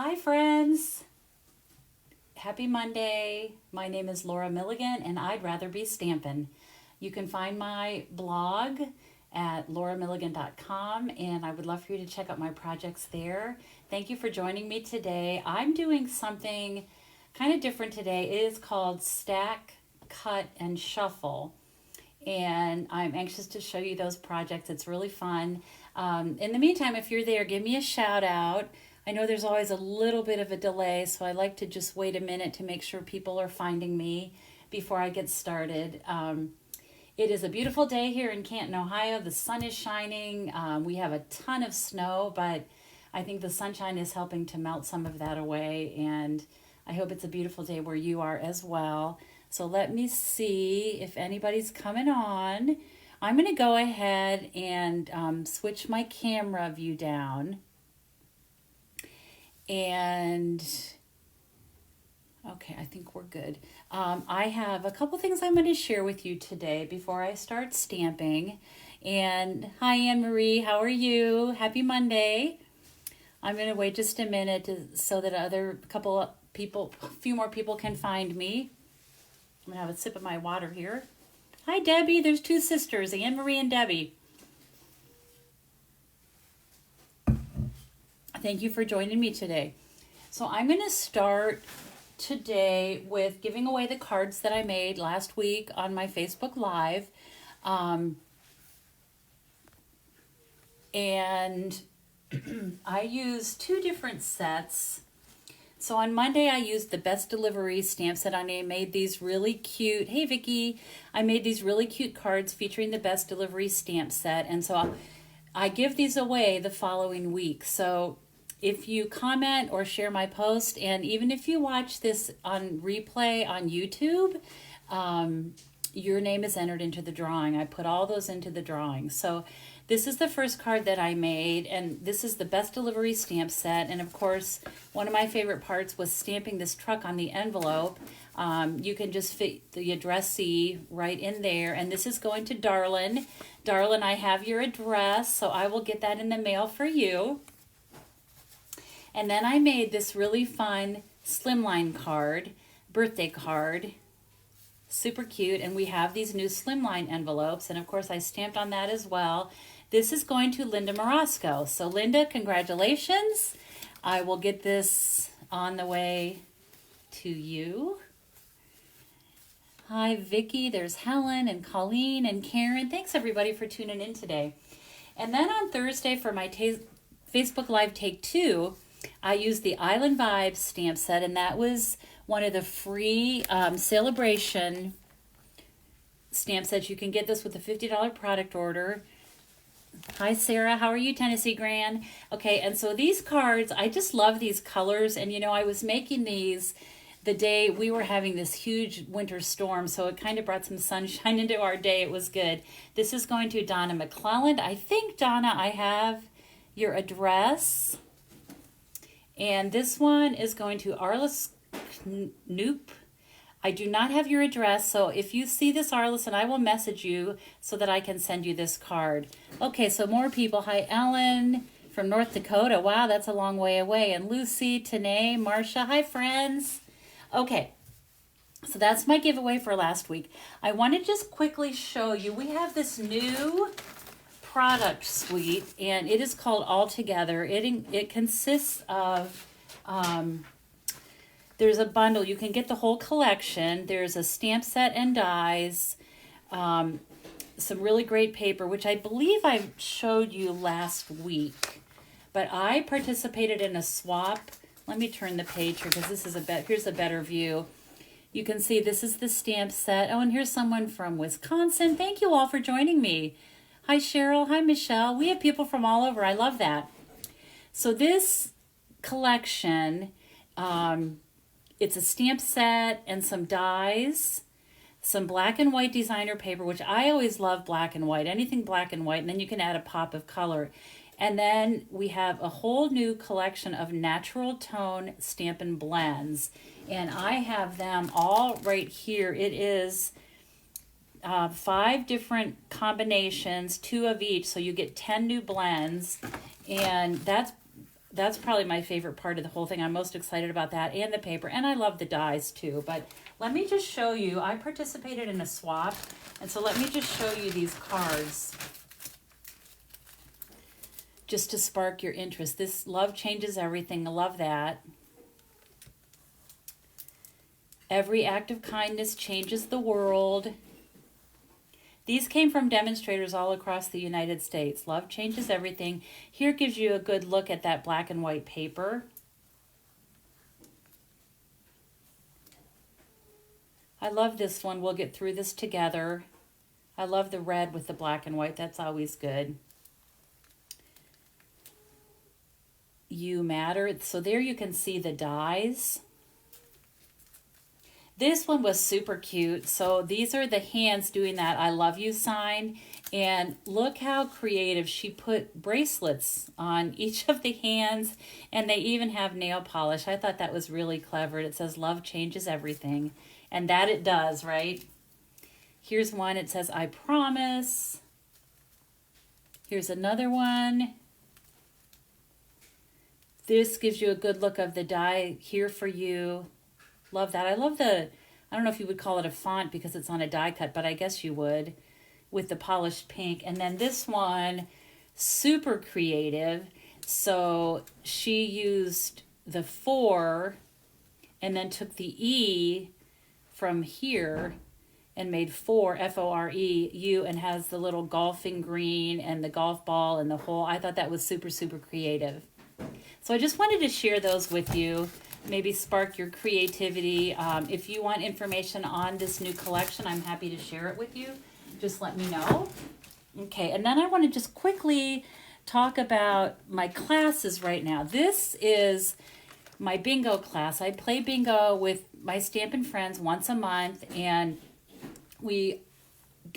Hi friends, happy Monday. My name is Laura Milligan and I'd rather be stampin'. You can find my blog at lauramilligan.com and I would love for you to check out my projects there. Thank you for joining me today. I'm doing something kind of different today. It is called Stack, Cut, and Shuffle. And I'm anxious to show you those projects. It's really fun. In the meantime, if you're there, give me a shout out. I know there's always a little bit of a delay, so I like to just wait a minute to make sure people are finding me before I get started. It is a beautiful day here in Canton, Ohio. The sun is shining. We have a ton of snow, but I think the sunshine is helping to melt some of that away, and I hope it's a beautiful day where you are as well. So let me see if anybody's coming on. I'm going to go ahead and switch my camera view down. And, okay, I think we're good. I have a couple things I'm going to share with you today before I start stamping. And hi, Anne-Marie, how are you? Happy Monday. I'm going to wait just a minute so that a few more people can find me. I'm going to have a sip of my water here. Hi, Debbie. There's two sisters, Anne-Marie and Debbie. Thank you for joining me today. So I'm going to start today with giving away the cards that I made last week on my Facebook Live. And I used two different sets. So on Monday, I used the Best Delivery stamp set. I made these really cute, hey Vicki, I made these really cute cards featuring the Best Delivery stamp set. And so I give these away the following week. So if you comment or share my post, and even if you watch this on replay on YouTube, your name is entered into the drawing. I put all those into the drawing. So this is the first card that I made, and this is the Best Delivery stamp set. And of course, one of my favorite parts was stamping this truck on the envelope. You can just fit the addressee right in there. And this is going to Darlin. Darlin, I have your address, so I will get that in the mail for you. And then I made this really fun slimline card, birthday card. Super cute. And we have these new slimline envelopes. And of course, I stamped on that as well. This is going to Linda Morosco. So Linda, congratulations. I will get this on the way to you. Hi, Vicki. There's Helen and Colleen and Karen. Thanks, everybody, for tuning in today. And then on Thursday for my Facebook Live Take 2, I used the Island Vibes stamp set, and that was one of the free celebration stamp sets. You can get this with a $50 product order. Hi, Sarah. How are you, Tennessee Gran? Okay, and so these cards, I just love these colors. And, you know, I was making these the day we were having this huge winter storm, so it kind of brought some sunshine into our day. It was good. This is going to Donna McClelland. I think, Donna, I have your address. And this one is going to Arliss Knoop. I do not have your address, so if you see this, Arliss, and I will message you so that I can send you this card. Okay, so more people. Hi, Ellen from North Dakota. Wow, that's a long way away. And Lucy, Tanae, Marcia. Hi, friends. Okay, so that's my giveaway for last week. I want to just quickly show you. We have this new product suite, and it is called All Together. It consists of there's a bundle. You can get the whole collection. There's a stamp set and dies, some really great paper, which I believe I showed you last week, but I participated in a swap. Let me turn the page here because this is here's a better view. You can see this is the stamp set. Oh, and here's someone from Wisconsin. Thank you all for joining me. Hi, Cheryl. Hi, Michelle. We have people from all over. I love that. So this collection, it's a stamp set and some dies, some black and white designer paper, which I always love black and white, anything black and white, and then you can add a pop of color. And then we have a whole new collection of natural tone Stampin' Blends. And I have them all right here. It is 5 different combinations, 2 of each, so you get 10 new blends. And that's that's probably my favorite part of the whole thing. I'm most excited about that and the paper, and I love the dies too. But let me just show you, I participated in a swap, and so let me just show you these cards just to spark your interest. This Love Changes Everything, I love that. Every act of kindness changes the world. These came from demonstrators all across the United States. Love changes everything. Here gives you a good look at that black and white paper. I love this one. We'll get through this together. I love the red with the black and white. That's always good. You matter. So there you can see the dies. This one was super cute. So these are the hands doing that I love you sign. And look how creative. She put bracelets on each of the hands, and they even have nail polish. I thought that was really clever. It says love changes everything. And that it does, right? Here's one. It says I promise. Here's another one. This gives you a good look of the die here for you. Love that. I love the, I don't know if you would call it a font because it's on a die cut, but I guess you would, with the polished pink. And then this one, super creative. So she used the 4 and then took the E from here and made 4, F-O-R-E-U, and has the little golfing green and the golf ball and the hole. I thought that was super, super creative. So I just wanted to share those with you. Maybe spark your creativity. If you want information on this new collection, I'm happy to share it with you. Just let me know. Okay, and then I want to just quickly talk about my classes right now. This is my bingo class. I play bingo with my Stampin' Friends once a month, and we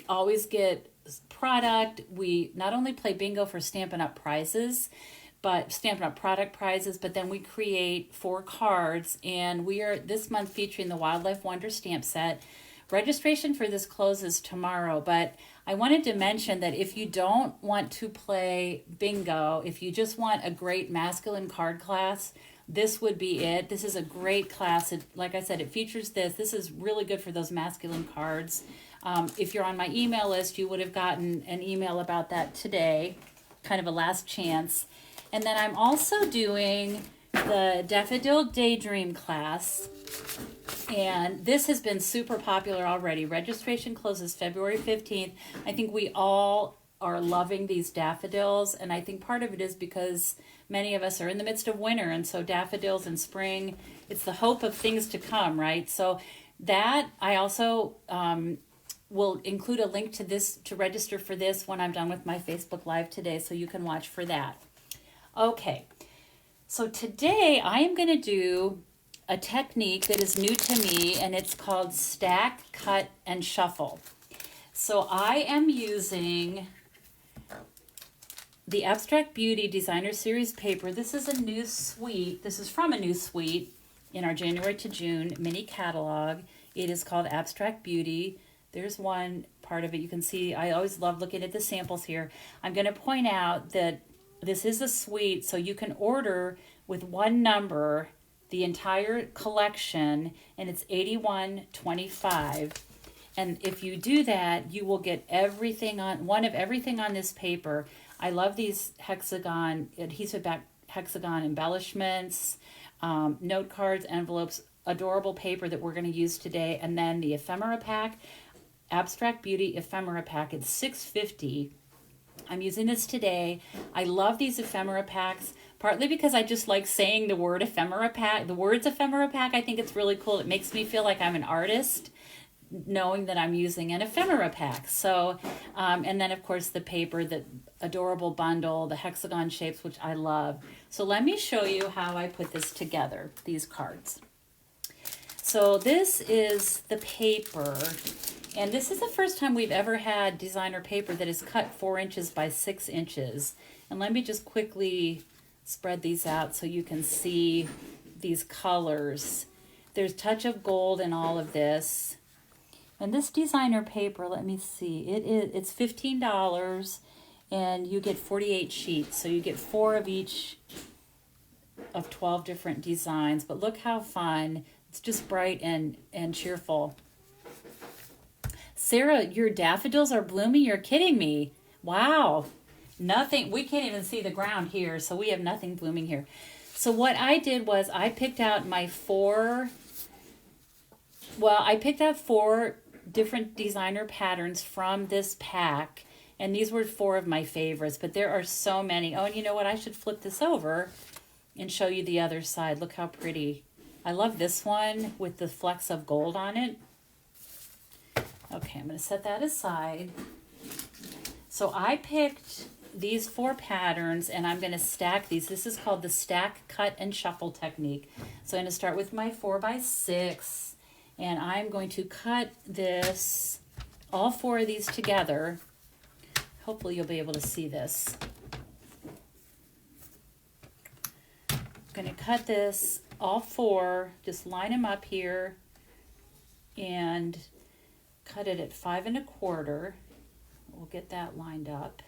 always get product. We not only play bingo for Stampin' Up! Prizes, but Stampin' Up! Product prizes, but then we create 4 cards, and we are this month featuring the Wildlife Wonder stamp set. Registration for this closes tomorrow, but I wanted to mention that if you don't want to play bingo, if you just want a great masculine card class, this would be it. This is a great class. Like I said, it features this. This is really good for those masculine cards. If you're on my email list, you would have gotten an email about that today, kind of a last chance. And then I'm also doing the Daffodil Daydream class. And this has been super popular already. Registration closes February 15th. I think we all are loving these daffodils. And I think part of it is because many of us are in the midst of winter. And so daffodils in spring, it's the hope of things to come, right? So that I also will include a link to this to register for this when I'm done with my Facebook Live today. So you can watch for that. Okay, so today I am going to do a technique that is new to me, and it's called stack, cut, and shuffle. So I am using the Abstract Beauty Designer Series paper. This is a new suite. This is from a new suite in our January to June mini catalog. It is called Abstract Beauty. There's one part of it. You can see I always love looking at the samples here. I'm going to point out that this is a suite, so you can order with one number the entire collection, and it's $81.25. And if you do that, you will get everything on everything on this paper. I love these hexagon adhesive back hexagon embellishments, note cards, envelopes, adorable paper that we're going to use today, and then the ephemera pack, Abstract Beauty ephemera pack. It's $6.50. I'm using this today. I love these ephemera packs, partly because I just like saying the word ephemera pack. The words ephemera pack, I think it's really cool. It makes me feel like I'm an artist, knowing that I'm using an ephemera pack. So, and then of course the paper, the adorable bundle, the hexagon shapes, which I love. So let me show you how I put this together, these cards. So this is the paper. And this is the first time we've ever had designer paper that is cut 4 inches by 6 inches. And let me just quickly spread these out so you can see these colors. There's touch of gold in all of this. And this designer paper, let me see, it's $15 and you get 48 sheets. So you get 4 of each of 12 different designs, but look how fun. It's just bright and cheerful. Sarah, your daffodils are blooming? You're kidding me. Wow. Nothing, we can't even see the ground here, so we have nothing blooming here. So what I did was I picked out my four different designer patterns from this pack, and these were 4 of my favorites, but there are so many. Oh, and you know what? I should flip this over and show you the other side. Look how pretty. I love this one with the flecks of gold on it. Okay, I'm going to set that aside. So I picked these 4 patterns, and I'm going to stack these. This is called the stack, cut, and shuffle technique. So I'm going to start with my 4x6, and I'm going to cut this, all 4 of these together. Hopefully you'll be able to see this. I'm going to cut this, all 4, just line them up here, and cut it at 5 1/4. We'll get that lined up.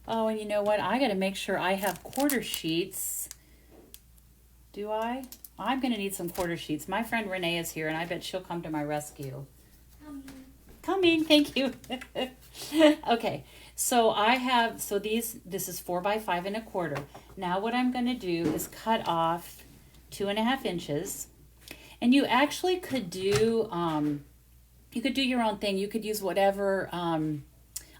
Oh, and you know what? I got to make sure I have quarter sheets. Do I? I'm going to need some quarter sheets. My friend Renee is here, and I bet she'll come to my rescue. Coming, thank you. Okay, so this is 4 by 5 1/4. Now what I'm going to do is cut off 2.5 inches. And you actually could do, you could do your own thing. You could use whatever,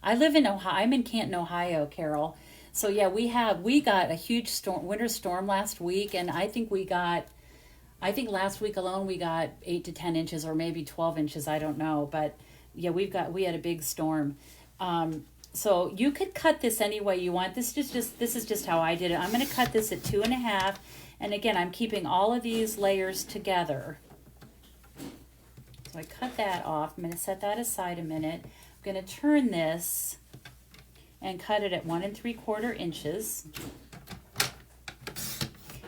I live in Ohio. I'm in Canton, Ohio, Carol. So yeah, we got a huge winter storm last week, and I think last week alone we got 8 to 10 inches, or maybe 12 inches. I don't know, but yeah, we had a big storm. So you could cut this any way you want. This is just how I did it. I'm going to cut this at 2.5, and again, I'm keeping all of these layers together. So I cut that off. I'm going to set that aside a minute. I'm going to turn this and cut it at 1 3/4 inches.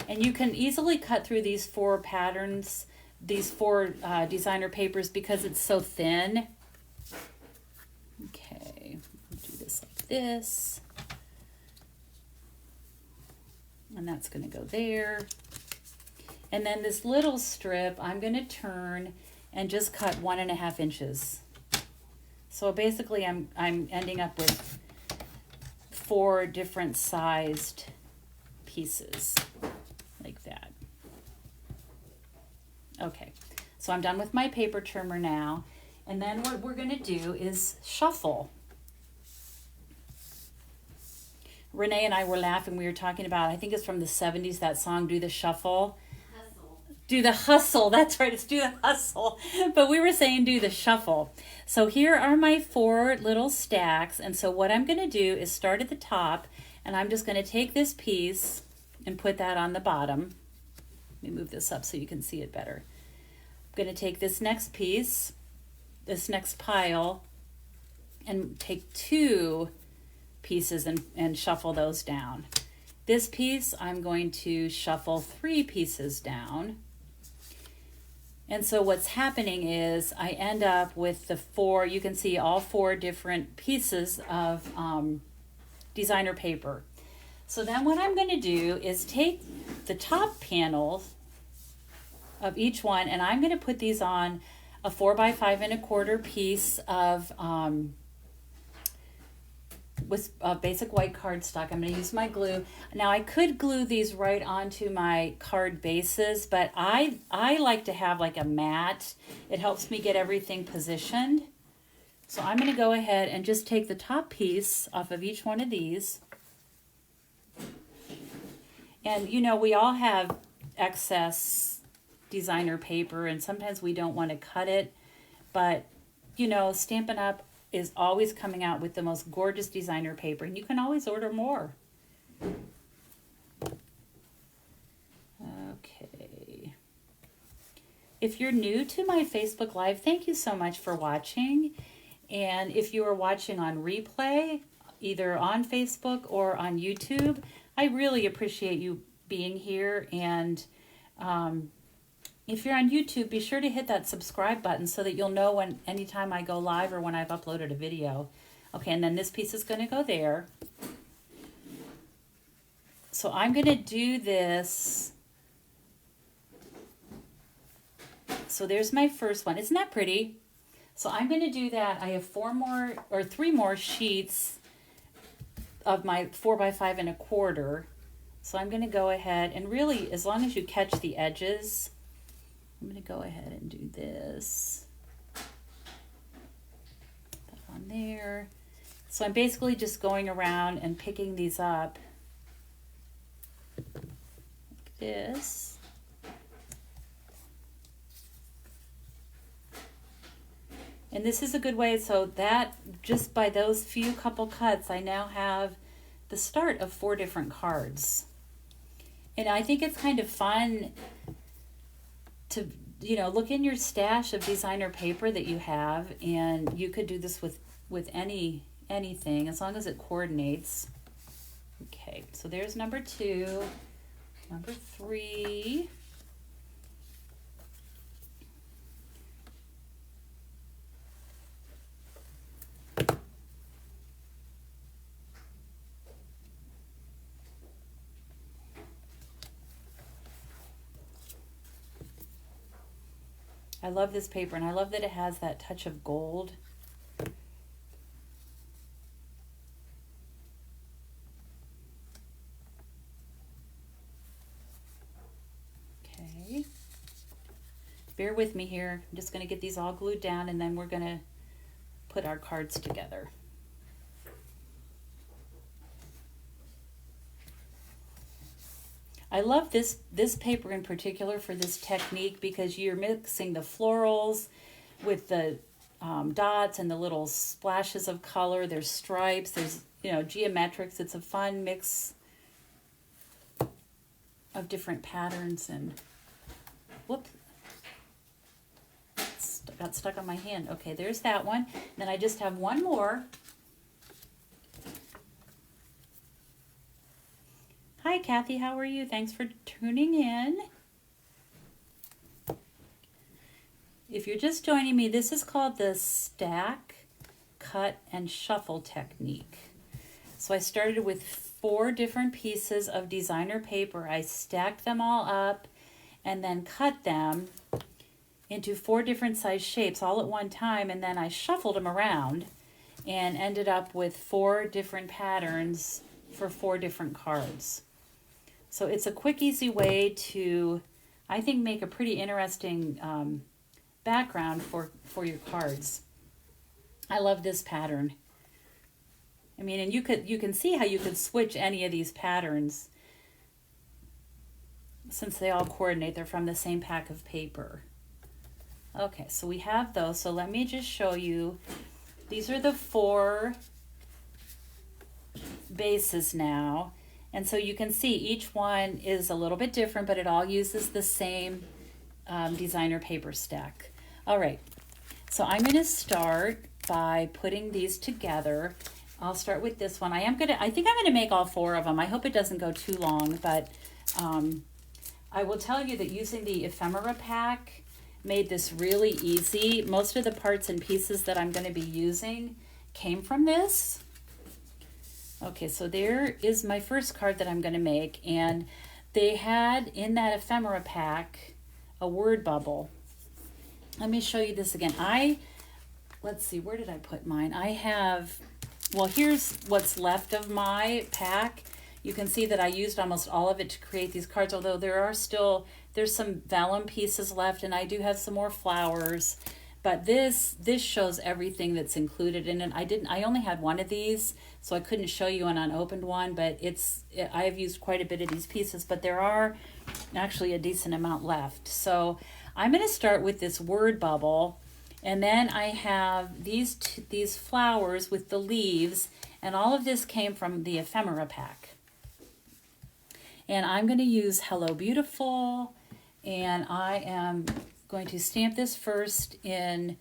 And you can easily cut through these 4 patterns, these 4 designer papers, because it's so thin. Okay, do this like this. And that's going to go there. And then this little strip, I'm going to turn and just cut 1.5 inches. So basically I'm ending up with 4 different sized pieces like that. Okay, so I'm done with my paper trimmer now. And then what we're going to do is shuffle. Renee and I were laughing. We were talking about, I think it's from the 70s, that song, Do the Shuffle. Hustle. Do the hustle. That's right. It's Do the Hustle. But we were saying do the shuffle. So here are my 4 little stacks. And so what I'm going to do is start at the top, and I'm just going to take this piece and put that on the bottom. Let me move this up so you can see it better. I'm going to take this next piece, this next pile, and take 2 pieces and shuffle those down. This piece, I'm going to shuffle 3 pieces down. And so what's happening is I end up with the 4, you can see all 4 different pieces of designer paper. So then what I'm going to do is take the top panels of each one, and I'm going to put these on a 4 by 5 1/4 piece of with basic white cardstock. I'm going to use my glue. Now I could glue these right onto my card bases, but I like to have like a mat. It helps me get everything positioned. So I'm going to go ahead and just take the top piece off of each one of these. And you know, we all have excess designer paper, and sometimes we don't want to cut it, but you know, Stampin' Up! Is always coming out with the most gorgeous designer paper, and you can always order more. Okay. If you're new to my Facebook Live, thank you so much for watching. And if you are watching on replay, either on Facebook or on YouTube, I really appreciate you being here. And if you're on YouTube, be sure to hit that subscribe button so that you'll know when anytime I go live or when I've uploaded a video. Okay, and then this piece is going to go there. So I'm going to do this. So there's my first one. Isn't that pretty? So I'm going to do that. I have 3 more sheets of my 4x5 1/4. So I'm going to go ahead and really, as long as you catch the edges, I'm going to go ahead and do this. Put that on there. So I'm basically just going around and picking these up like this. And this is a good way, so that just by those few couple cuts, I now have the start of 4 different cards. And I think it's kind of fun to, look in your stash of designer paper that you have, and you could do this with anything as long as it coordinates. Okay, so there's number 2, number 3. I love this paper, and I love that it has that touch of gold. Okay. Bear with me here. I'm just going to get these all glued down, and then we're going to put our cards together. I love this paper in particular for this technique because you're mixing the florals with the dots and the little splashes of color. There's stripes, there's geometrics. It's a fun mix of different patterns. And whoops, got stuck on my hand. Okay, there's that one. Then I just have one more. Hi, Kathy. How are you? Thanks for tuning in. If you're just joining me, this is called the stack, cut, and shuffle technique. So I started with 4 different pieces of designer paper. I stacked them all up and then cut them into 4 different size shapes all at one time, and then I shuffled them around and ended up with 4 different patterns for 4 different cards. So it's a quick, easy way to, I think, make a pretty interesting background for your cards. I love this pattern. I mean, and you can see how you could switch any of these patterns since they all coordinate. They're from the same pack of paper. Okay, so we have those. So let me just show you. These are the 4 bases now. And so you can see each one is a little bit different, but it all uses the same designer paper stack. All right, so I'm going to start by putting these together. I'll start with this one. I think I'm going to make all 4 of them. I hope it doesn't go too long, but I will tell you that using the ephemera pack made this really easy. Most of the parts and pieces that I'm going to be using came from this. Okay, so there is my first card that I'm going to make, and they had in that ephemera pack a word bubble. Let me show you this again. Let's see, where did I put mine? Here's what's left of my pack. You can see that I used almost all of it to create these cards, although there's some vellum pieces left, and I do have some more flowers. But this shows everything that's included in it. I only had one of these, so I couldn't show you an unopened one, but I have used quite a bit of these pieces, but there are actually a decent amount left. So I'm going to start with this word bubble, and then I have these flowers with the leaves, and all of this came from the ephemera pack. And I'm going to use Hello Beautiful, and I am going to stamp this first in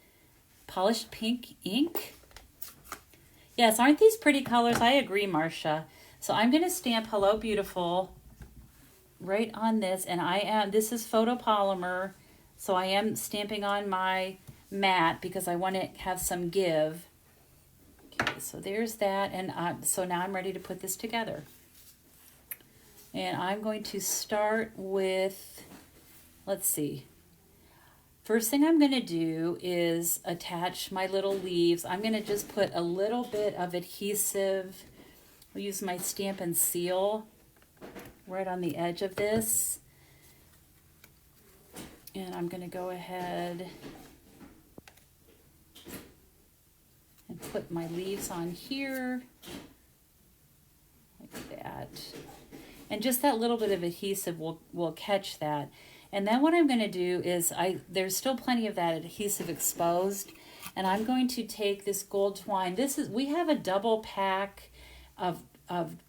polished pink ink. Yes, aren't these pretty colors? I agree, Marcia. So I'm going to stamp Hello Beautiful right on this, and this is photopolymer, so I am stamping on my mat because I want to have some give. Okay, so there's that, and so now I'm ready to put this together. And I'm going to start with, let's see. First thing I'm going to do is attach my little leaves. I'm going to just put a little bit of adhesive. I'll use my Stamp and Seal right on the edge of this. And I'm going to go ahead and put my leaves on here like that. And just that little bit of adhesive will catch that. And then what I'm going to do is, there's still plenty of that adhesive exposed, and I'm going to take this gold twine. We have a double pack of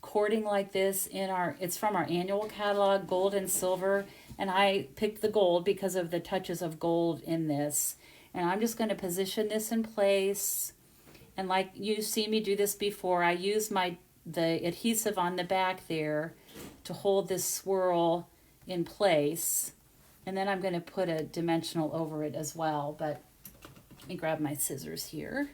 cording like this it's from our annual catalog, gold and silver, and I picked the gold because of the touches of gold in this. And I'm just going to position this in place. And like you've seen me do this before, I use the adhesive on the back there to hold this swirl in place. And then I'm going to put a dimensional over it as well. But let me grab my scissors here.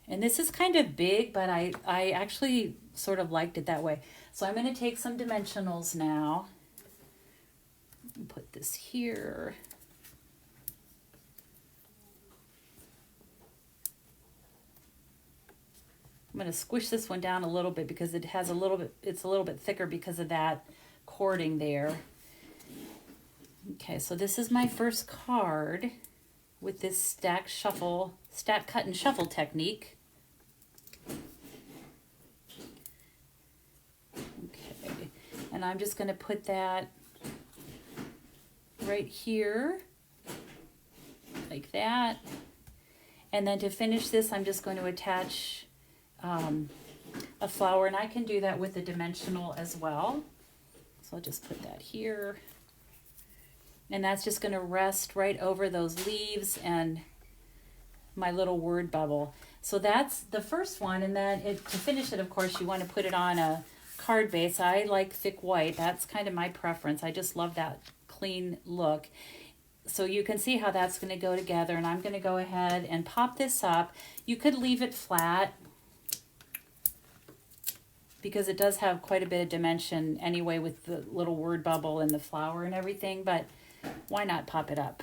And this is kind of big, but I actually sort of liked it that way. So I'm going to take some dimensionals now and put this here. I'm going to squish this one down a little bit because it's a little bit thicker because of that cording there. Okay, so this is my first card with this stack, cut, and shuffle technique. Okay, and I'm just going to put that right here, like that. And then to finish this, I'm just going to attach a flower, and I can do that with a dimensional as well. So I'll just put that here. And that's just going to rest right over those leaves and my little word bubble. So that's the first one. And then to finish it, of course, you want to put it on a card base. I like thick white. That's kind of my preference. I just love that clean look. So you can see how that's going to go together. And I'm going to go ahead and pop this up. You could leave it flat because it does have quite a bit of dimension anyway with the little word bubble and the flower and everything. But why not pop it up?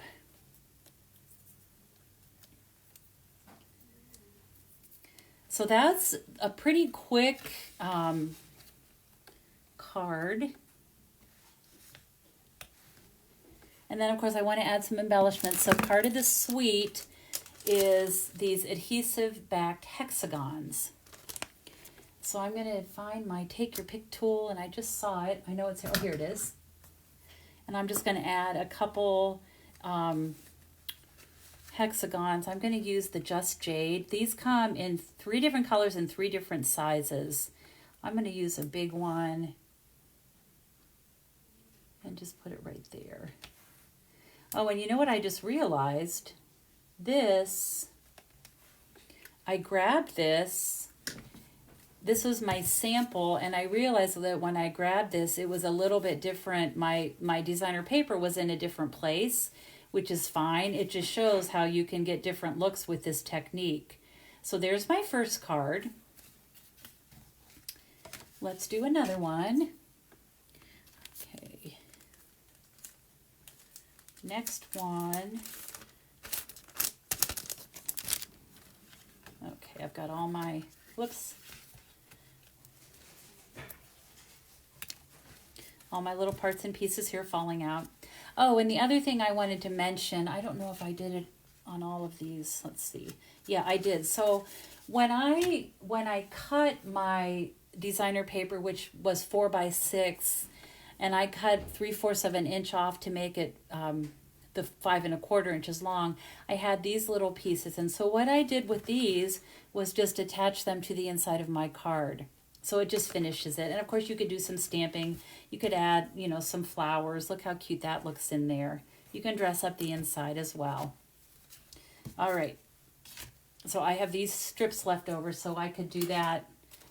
So that's a pretty quick card. And then, of course, I want to add some embellishments. So part of the suite is these adhesive-backed hexagons. So I'm going to find my Take Your Pick tool, and I just saw it. I know it's here. Oh, here it is. And I'm just going to add a couple hexagons. I'm going to use the Just Jade. These come in 3 different colors and 3 different sizes. I'm going to use a big one and just put it right there. Oh, and you know what I just realized? I grabbed this. This was my sample, and I realized that when I grabbed this, it was a little bit different. My designer paper was in a different place, which is fine. It just shows how you can get different looks with this technique. So there's my first card. Let's do another one. Okay. Next one. Okay, I've got all my, whoops. All my little parts and pieces here falling out. Oh, and the other thing I wanted to mention, I don't know if I did it on all of these. Let's see. Yeah, I did. So when I cut my designer paper, which was 4 by 6, and I cut 3/4 of an inch off to make it the 5 1/4 inches long, I had these little pieces. And so what I did with these was just attach them to the inside of my card. So it just finishes it. And of course you could do some stamping. You could add, some flowers. Look how cute that looks in there. You can dress up the inside as well. All right. So I have these strips left over, so I could do that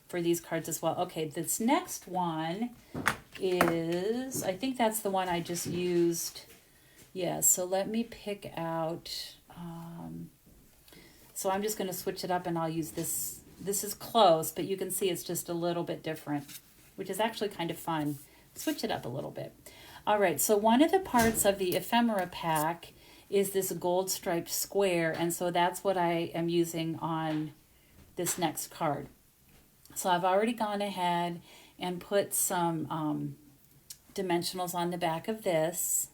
for these cards as well. Okay, this next one is, I think that's the one I just used. Yeah, so let me pick out, So I'm just going to switch it up, and I'll use this. This is close, but you can see it's just a little bit different, which is actually kind of fun. Switch it up a little bit. All right, so one of the parts of the ephemera pack is this gold striped square, and so that's what I am using on this next card. So I've already gone ahead and put some dimensionals on the back of this.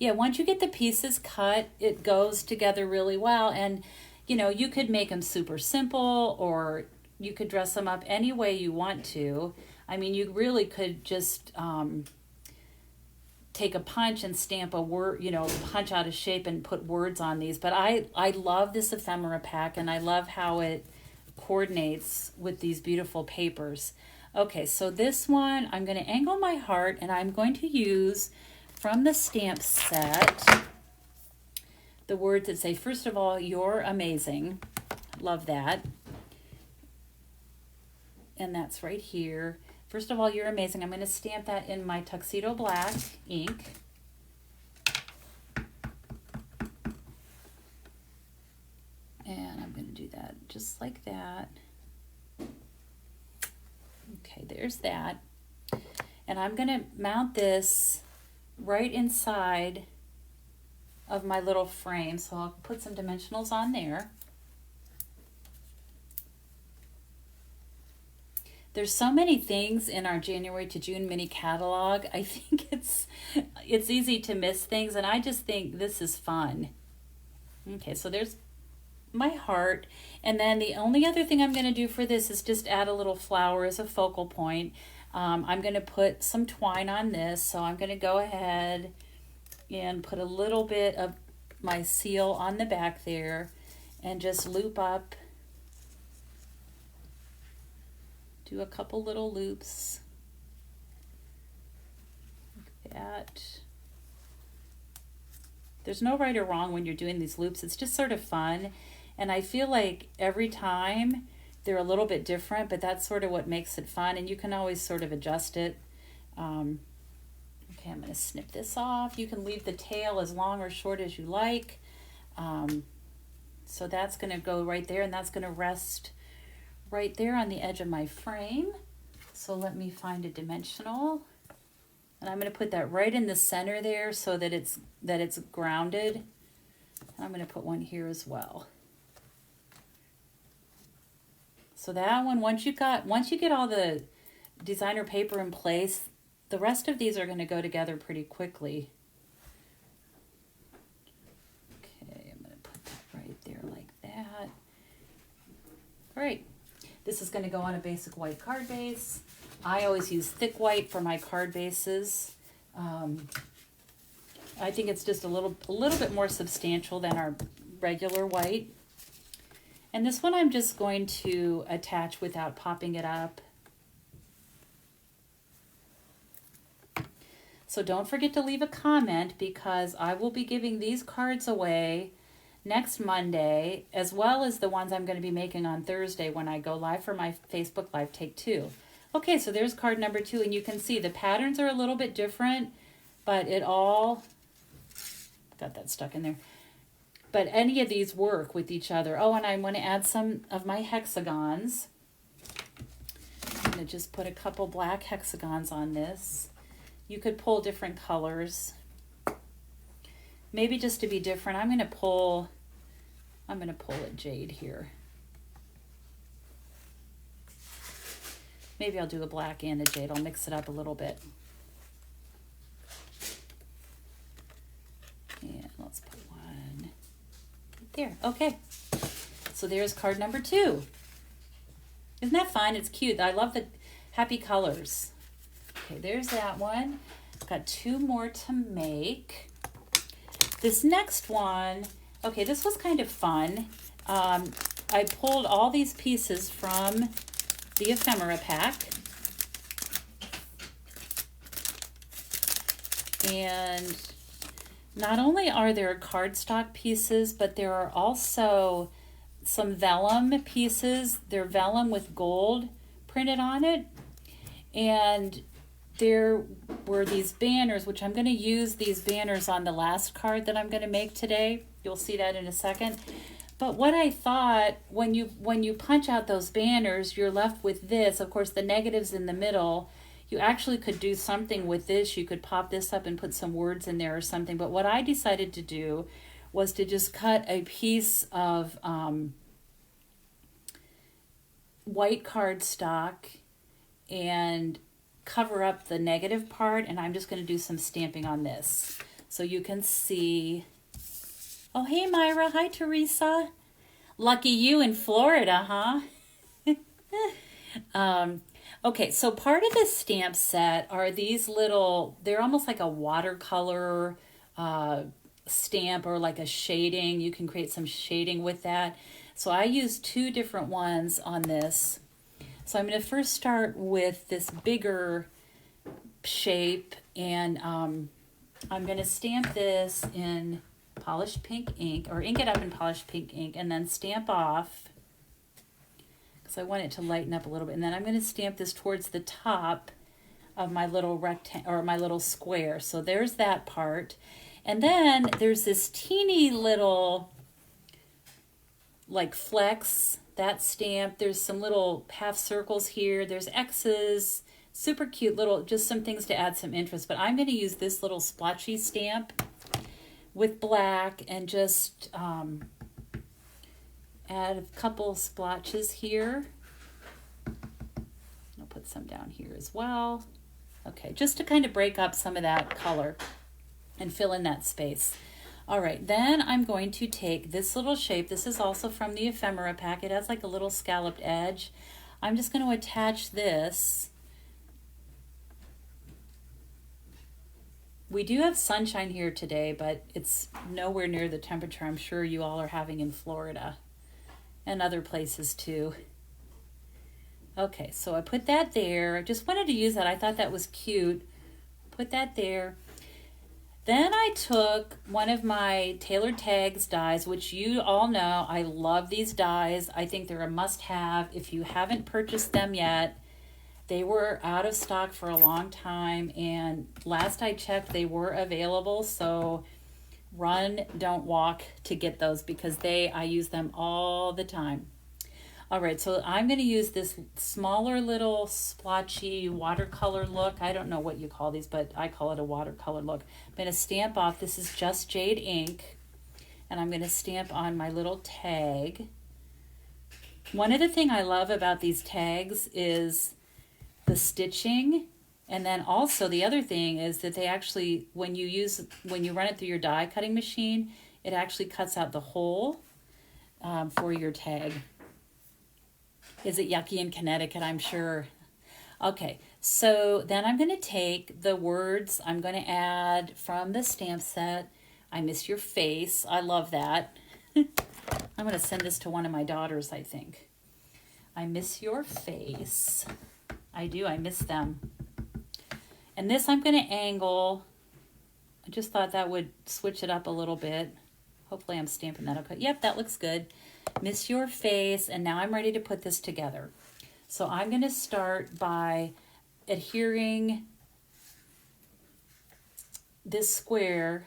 Yeah, once you get the pieces cut, it goes together really well. And, you know, you could make them super simple, or you could dress them up any way you want to. I mean, you really could just take a punch and stamp a word, you know, punch out a shape and put words on these. But I love this ephemera pack, and I love how it coordinates with these beautiful papers. Okay, so this one, I'm going to angle my heart, and I'm going to use from the stamp set the words that say, first of all, you're amazing. Love that. And that's right here. First of all, you're amazing. I'm going to stamp that in my Tuxedo Black ink. And I'm going to do that just like that. Okay, there's that. And I'm going to mount this right inside of my little frame. So I'll put some dimensionals on there. There's so many things in our January to June mini catalog. I think it's easy to miss things, and I just think this is fun. Okay, so there's my heart. And then the only other thing I'm going to do for this is just add a little flower as a focal point. I'm going to put some twine on this, so I'm going to go ahead and put a little bit of my seal on the back there and just loop up, do a couple little loops like that. There's no right or wrong when you're doing these loops. It's just sort of fun, and I feel like every time they're a little bit different, but that's sort of what makes it fun, and you can always sort of adjust it. Okay, I'm going to snip this off. You can leave the tail as long or short as you like. So that's going to go right there, and that's going to rest right there on the edge of my frame. So let me find a dimensional, and I'm going to put that right in the center there so that it's grounded. And I'm going to put one here as well. So that one, once you get all the designer paper in place, the rest of these are going to go together pretty quickly. Okay, I'm going to put that right there like that. All right, this is going to go on a basic white card base. I always use thick white for my card bases. I think it's just a little bit more substantial than our regular white. And this one I'm just going to attach without popping it up. So don't forget to leave a comment, because I will be giving these cards away next Monday, as well as the ones I'm going to be making on Thursday when I go live for my Facebook Live Take 2. Okay, so there's card number 2, and you can see the patterns are a little bit different, but it all got that stuck in there. But any of these work with each other. Oh, and I want to add some of my hexagons. I'm going to just put a couple black hexagons on this. You could pull different colors. Maybe just to be different, I'm going to pull a jade here. Maybe I'll do a black and a jade. I'll mix it up a little bit. And let's put one right there. Okay. So there's card number 2. Isn't that fun? It's cute. I love the happy colors. Okay, there's that one. Got 2 more to make. This next one, okay, this was kind of fun. I pulled all these pieces from the ephemera pack. And not only are there cardstock pieces, but there are also some vellum pieces. They're vellum with gold printed on it. And there were these banners, which I'm going to use these banners on the last card that I'm going to make today. You'll see that in a second. But what I thought, when you punch out those banners, you're left with this. Of course, the negative's in the middle. You actually could do something with this. You could pop this up and put some words in there or something. But what I decided to do was to just cut a piece of white cardstock and cover up the negative part, and I'm just going to do some stamping on this so you can see. Oh, hey Myra. Hi Teresa. Lucky you in Florida, huh? Okay, so part of this stamp set are these little, they're almost like a watercolor stamp or like a shading. You can create some shading with that. So I used two different ones on this. So I'm going to first start with this bigger shape, and I'm going to stamp this in polished pink ink, or ink it up in polished pink ink, and then stamp off because I want it to lighten up a little bit. And then I'm going to stamp this towards the top of my little rectangle or my little square. So there's that part. And then there's this teeny little like flecks, that stamp. There's some little half circles here. There's X's, super cute little, just some things to add some interest. But I'm going to use this little splotchy stamp with black and just add a couple splotches here. I'll put some down here as well. Okay, just to kind of break up some of that color and fill in that space. All right, then I'm going to take this little shape. This is also from the ephemera pack. It has like a little scalloped edge. I'm just going to attach this. We do have sunshine here today, but it's nowhere near the temperature I'm sure you all are having in Florida and other places too. Okay, so I put that there. I just wanted to use that. I thought that was cute. Put that there. Then I took one of my Tailored Tags dies, which you all know I love these dies. I think they're a must-have. If you haven't purchased them yet, they were out of stock for a long time, and last I checked, they were available. So run, don't walk to get those because I use them all the time. All right, so I'm going to use this smaller little splotchy watercolor look. I don't know what you call these, but I call it a watercolor look. I'm going to stamp off. This is just jade ink, and I'm going to stamp on my little tag. One of the things I love about these tags is the stitching, and then also the other thing is that they actually, when you run it through your die cutting machine, it actually cuts out the hole for your tag. Is it yucky in Connecticut? I'm sure. Okay, so then I'm going to take the words I'm going to add from the stamp set. I miss your face. I love that. I'm going to send this to one of my daughters, I think. I miss your face. I do. I miss them. And this I'm going to angle. I just thought that would switch it up a little bit. Hopefully I'm stamping that okay. Yep, that looks good. Miss your face, and now I'm ready to put this together. So I'm going to start by adhering this square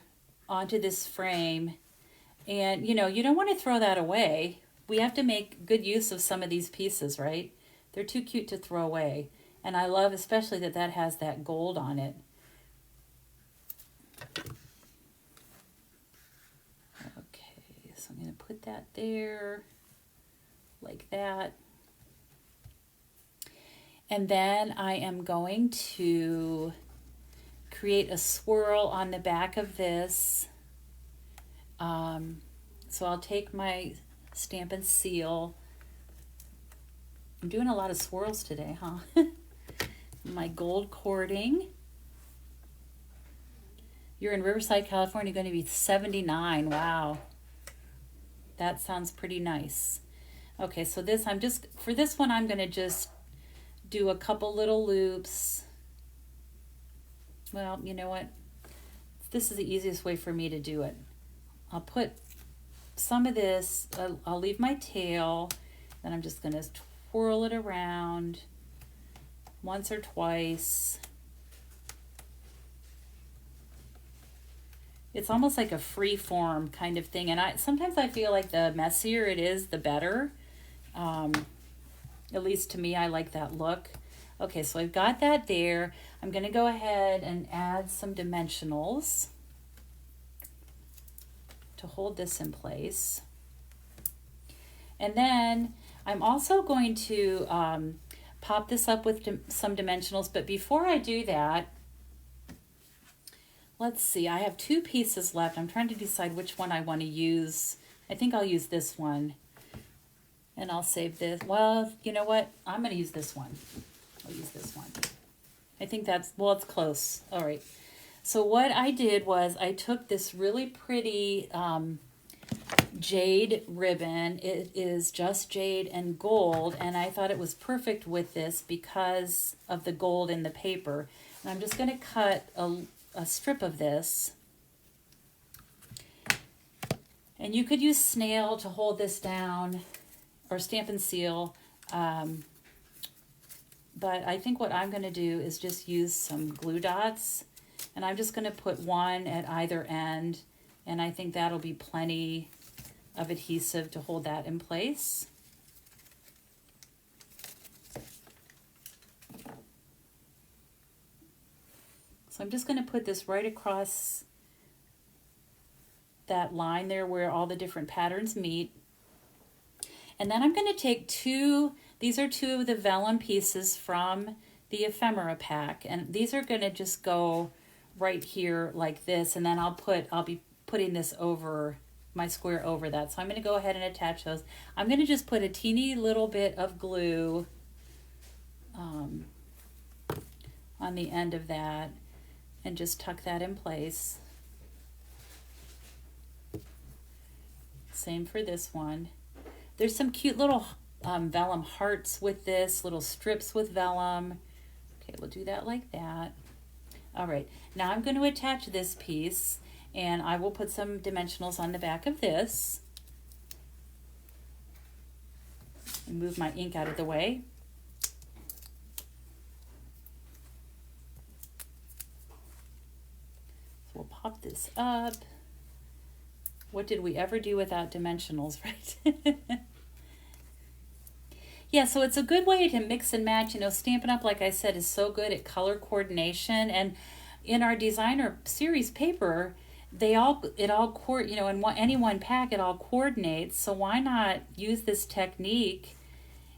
onto this frame, and you don't want to throw that away. We have to make good use of some of these pieces, right? They're too cute to throw away, and I love especially that has that gold on it. I'm going to put that there like that. And then I am going to create a swirl on the back of this. So I'll take my stamp and seal. I'm doing a lot of swirls today, huh? My gold cording. You're in Riverside, California, going to be 79. Wow. That sounds pretty nice. Okay, so for this one, I'm going to just do a couple little loops. Well, you know what? This is the easiest way for me to do it. I'll put some of this, I'll leave my tail, then I'm just going to twirl it around once or twice. It's almost like a free form kind of thing. And sometimes I feel like the messier it is, the better. At least to me, I like that look. Okay, so I've got that there. I'm going to go ahead and add some dimensionals to hold this in place. And then I'm also going to pop this up with some dimensionals. But before I do that, let's see, I have 2 pieces left. I'm trying to decide which one I want to use. I think I'll use this one. And I'll save this. Well, you know what? I'm going to use this one. I'll use this one. I think that's, well, it's close. All right. So what I did was I took this really pretty jade ribbon. It is just jade and gold. And I thought it was perfect with this because of the gold in the paper. And I'm just going to cut a strip of this. And you could use snail to hold this down, or Stampin' Seal. But I think what I'm going to do is just use some glue dots. And I'm just going to put one at either end. And I think that'll be plenty of adhesive to hold that in place. So I'm just going to put this right across that line there where all the different patterns meet. And then I'm going to take these are 2 of the vellum pieces from the ephemera pack. And these are going to just go right here like this. And then I'll be putting this over, my square over that. So I'm going to go ahead and attach those. I'm going to just put a teeny little bit of glue on the end of that and just tuck that in place. Same for this one. There's some cute little vellum hearts with this, little strips with vellum. Okay, we'll do that like that. All right, now I'm going to attach this piece, and I will put some dimensionals on the back of this. And move my ink out of the way. So we'll pop this up. What did we ever do without dimensionals, right? Yeah, so it's a good way to mix and match. You know, Stampin' Up, like I said, is so good at color coordination. And in our designer series paper, in any one pack, it all coordinates. So why not use this technique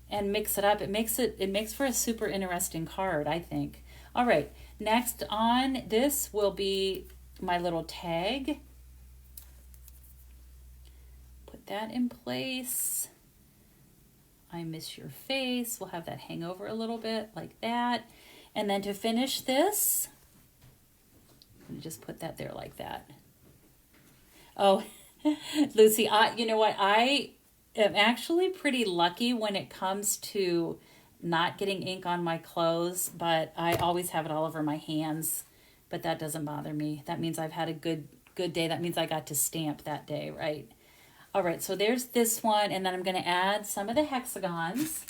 and mix it up? It makes for a super interesting card, I think. All right, next on this will be my little tag. Put that in place. I miss your face. We'll have that hang over a little bit like that. And then to finish this, let me just put that there like that. Oh, Lucy, you know what? I am actually pretty lucky when it comes to not getting ink on my clothes, but I always have it all over my hands. But that doesn't bother me. That means I've had a good day. That means I got to stamp that day, right? All right, so there's this one, and then I'm going to add some of the hexagons.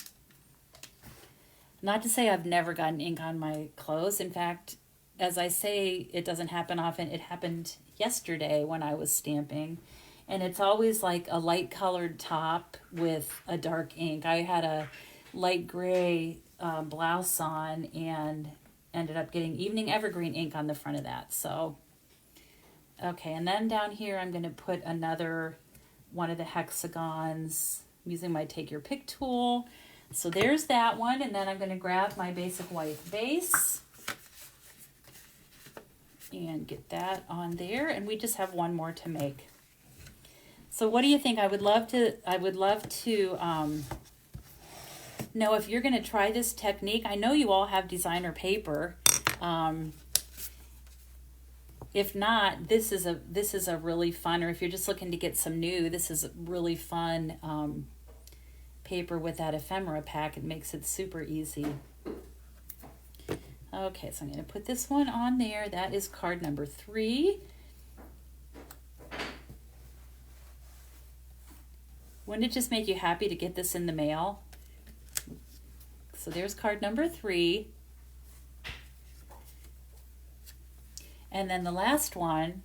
Not to say I've never gotten ink on my clothes. In fact, as I say, it doesn't happen often. It happened yesterday when I was stamping, and it's always like a light colored top with a dark ink. I had a light gray blouse on and ended up getting Evening Evergreen ink on the front of that. So, okay, and then down here I'm going to put another one of the hexagons. I'm using my Take Your Pick tool. So there's that one, and then I'm going to grab my basic white base and get that on there, and we just have one more to make. So what do you think? I would love to know if you're going to try this technique. I know you all have designer paper. If not, this is a really fun, or if you're just looking to get some new, this is a really fun paper with that ephemera pack. It makes it super easy. Okay, so I'm going to put this one on there. That is card number 3. Wouldn't it just make you happy to get this in the mail? So there's card number 3. And then the last one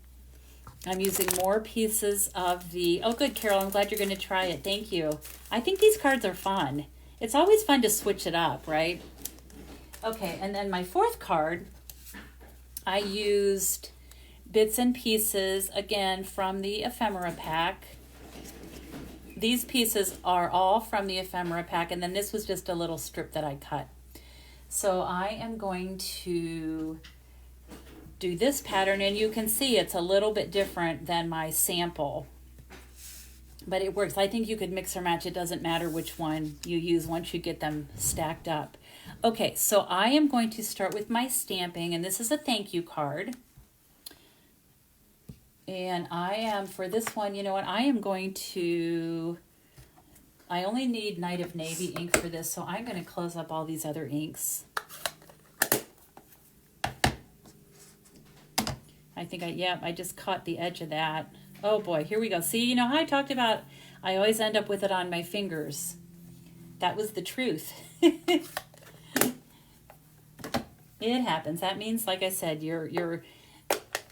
I'm using more pieces of the, oh good, Carol, I'm glad you're going to try it. Thank you. I think these cards are fun. It's always fun to switch it up, right? Okay, and then my fourth card, I used bits and pieces, again, from the ephemera pack. These pieces are all from the ephemera pack, and then this was just a little strip that I cut. So I am going to do this pattern, and you can see it's a little bit different than my sample, but it works. I think you could mix or match. It doesn't matter which one you use once you get them stacked up. Okay, so I am going to start with my stamping, and this is a thank you card. And I am, for this one, you know what, I am going to, I only need Night of Navy ink for this, so I'm going to close up all these other inks. I think I just caught the edge of that. Oh boy, here we go. See, you know how I talked about, I always end up with it on my fingers. That was the truth. It happens. That means, like I said, you're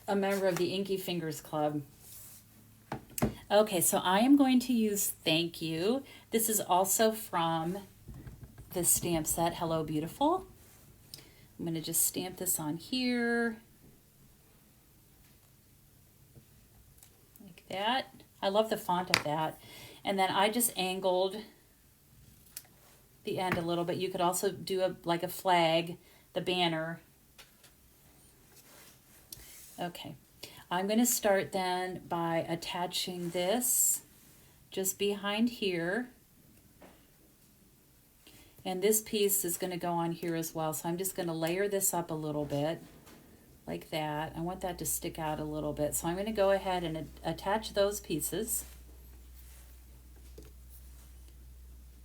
a member of the Inky Fingers Club. Okay, so I am going to use Thank You. This is also from the stamp set, Hello Beautiful. I'm going to just stamp this on here. Like that. I love the font of that. And then I just angled the end a little bit. You could also do like a flag, the banner. Okay, I'm going to start then by attaching this just behind here. And this piece is going to go on here as well. So I'm just going to layer this up a little bit like that. I want that to stick out a little bit. So I'm going to go ahead and attach those pieces.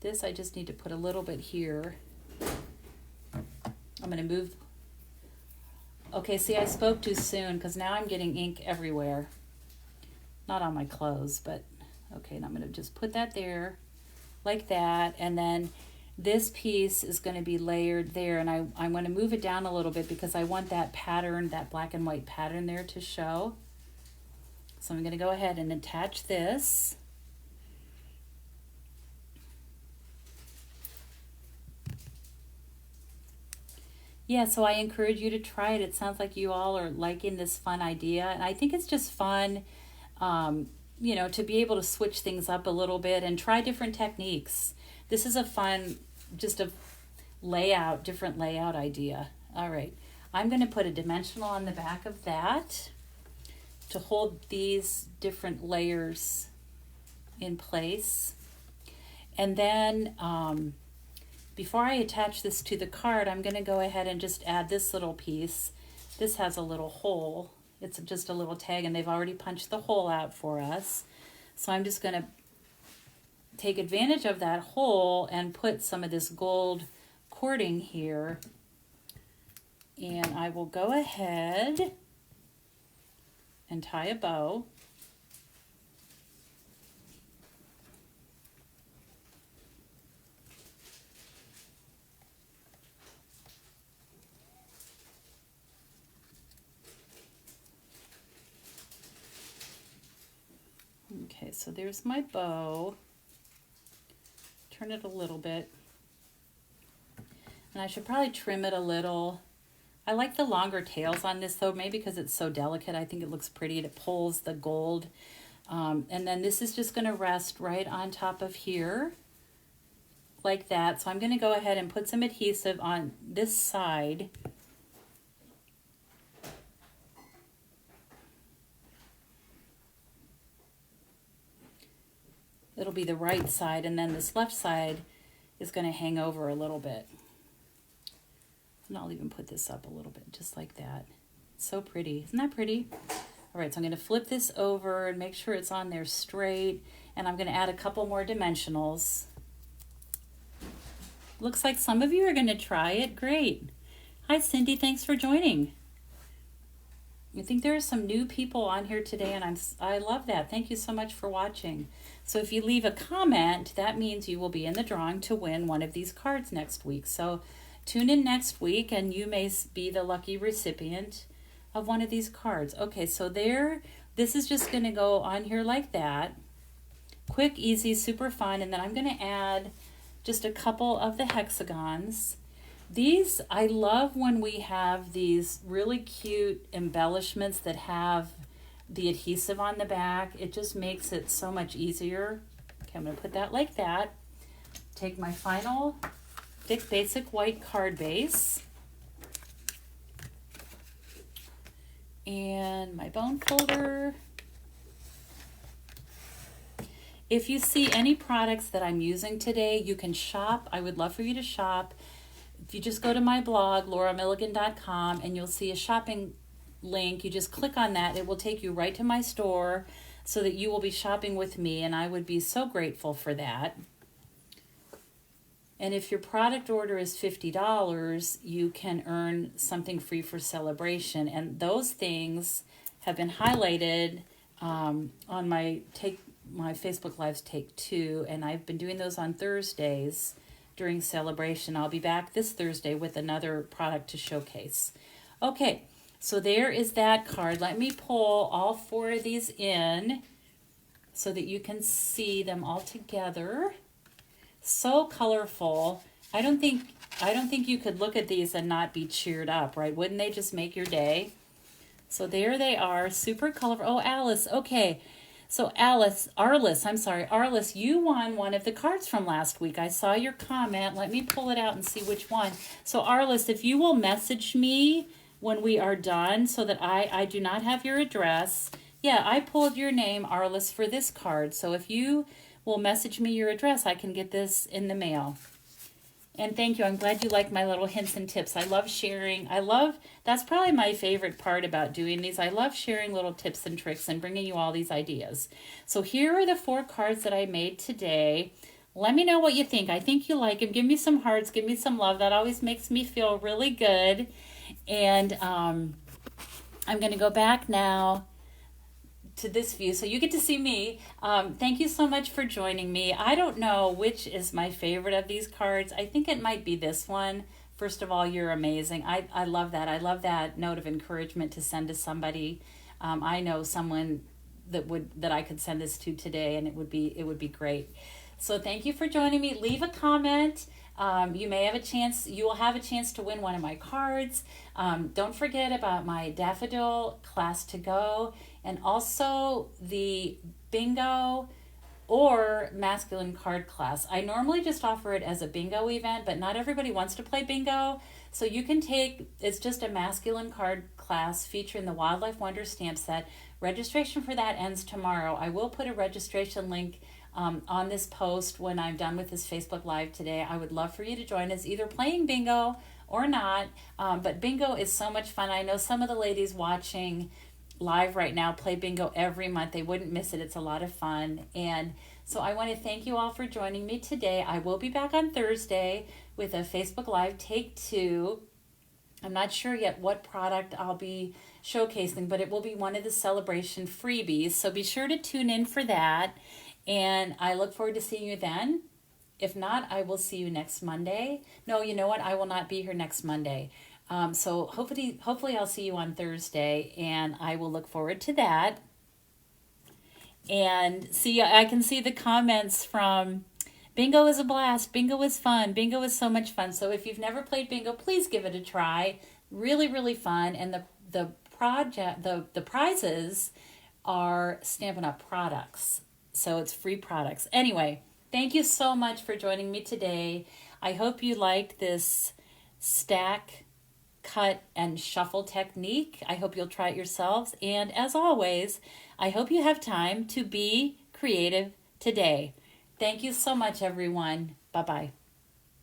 This I just need to put a little bit here. I'm going to move. Okay, see, I spoke too soon because now I'm getting ink everywhere. Not on my clothes, but okay, and I'm going to just put that there like that. And then this piece is going to be layered there, and I'm going to move it down a little bit because I want that pattern, that black and white pattern there to show. So I'm going to go ahead and attach this. Yeah, so I encourage you to try it. It sounds like you all are liking this fun idea. And I think it's just fun, you know, to be able to switch things up a little bit and try different techniques. This is a fun, just a layout, different layout idea. All right, I'm going to put a dimensional on the back of that to hold these different layers in place. And then before I attach this to the card, I'm going to go ahead and just add this little piece. This has a little hole. It's just a little tag, and they've already punched the hole out for us. So I'm just going to take advantage of that hole and put some of this gold cording here. And I will go ahead and tie a bow. Okay, so there's my bow. Turn it a little bit. And I should probably trim it a little. I like the longer tails on this though, maybe because it's so delicate. I think it looks pretty. It pulls the gold. And then this is just going to rest right on top of here like that. So I'm going to go ahead and put some adhesive on this side. It'll be the right side, and then this left side is going to hang over a little bit. And I'll even put this up a little bit, just like that. It's so pretty. Isn't that pretty? All right, so I'm going to flip this over and make sure it's on there straight, and I'm going to add a couple more dimensionals. Looks like some of you are going to try it. Great. Hi, Cindy. Thanks for joining. I think there are some new people on here today, and I love that. Thank you so much for watching. So if you leave a comment, that means you will be in the drawing to win one of these cards next week. So tune in next week, and you may be the lucky recipient of one of these cards. Okay, so there This is just going to go on here like that. Quick, easy, super fun. And then I'm going to add just a couple of the hexagons. These, I love when we have these really cute embellishments that have the adhesive on the back. It just makes it so much easier. Okay, I'm going to put that like that. Take my final thick basic white card base and my bone folder. If you see any products that I'm using today, you can shop. I would love for you to shop. If you just go to my blog, lauramilligan.com, and you'll see a shopping link, you just click on that. It will take you right to my store so that you will be shopping with me, and I would be so grateful for that. And if your product order is $50, you can earn something free for celebration. And those things have been highlighted on my Facebook Lives Take 2, and I've been doing those on Thursdays during celebration. I'll be back this Thursday with another product to showcase. Okay, so there is that card. Let me pull all 4 of these in so that you can see them all together. So colorful. I don't think you could look at these and not be cheered up, right? Wouldn't they just make your day? So there they are, super colorful. Oh, Alice, okay. So Arliss, you won one of the cards from last week. I saw your comment. Let me pull it out and see which one. So Arliss, if you will message me when we are done so that I do not have your address. Yeah, I pulled your name, Arliss, for this card. So if you will message me your address, I can get this in the mail. And thank you. I'm glad you like my little hints and tips. I love sharing. That's probably my favorite part about doing these. I love sharing little tips and tricks and bringing you all these ideas. So here are the 4 cards that I made today. Let me know what you think. I think you like them. Give me some hearts. Give me some love. That always makes me feel really good. And I'm going to go back now to this view so you get to see me. Thank you so much for joining me. I don't know which is my favorite of these cards. I think it might be this one. First of all, you're amazing. I love that. I love that note of encouragement to send to somebody. I know someone that I could send this to today, and it would be great. So thank you for joining me. Leave a comment. You will have a chance to win one of my cards. Don't forget about my daffodil class to go, and also the bingo or masculine card class. I normally just offer it as a bingo event, but not everybody wants to play bingo. So you can it's just a masculine card class featuring the Wildlife Wonder stamp set. Registration for that ends tomorrow. I will put a registration link on this post when I'm done with this Facebook Live today. I would love for you to join us, either playing bingo or not. But bingo is so much fun. I know some of the ladies watching live right now play bingo every month. They wouldn't miss it. It's a lot of fun. And so I want to thank you all for joining me today. I will be back on Thursday with a Facebook Live Take 2. I'm not sure yet what product I'll be showcasing, but it will be one of the celebration freebies. So be sure to tune in for that. And I look forward to seeing you then. If not, I will see you next Monday. No, you know what? I will not be here next Monday. So hopefully I'll see you on Thursday, and I will look forward to that. And I can see the comments from bingo is a blast, bingo is fun, bingo is so much fun. So if you've never played bingo, please give it a try. Really, really fun. And the prizes are Stampin' Up! Products. So it's free products. Anyway, thank you so much for joining me today. I hope you liked this stack, cut, and shuffle technique. I hope you'll try it yourselves. And as always, I hope you have time to be creative today. Thank you so much, everyone. Bye-bye.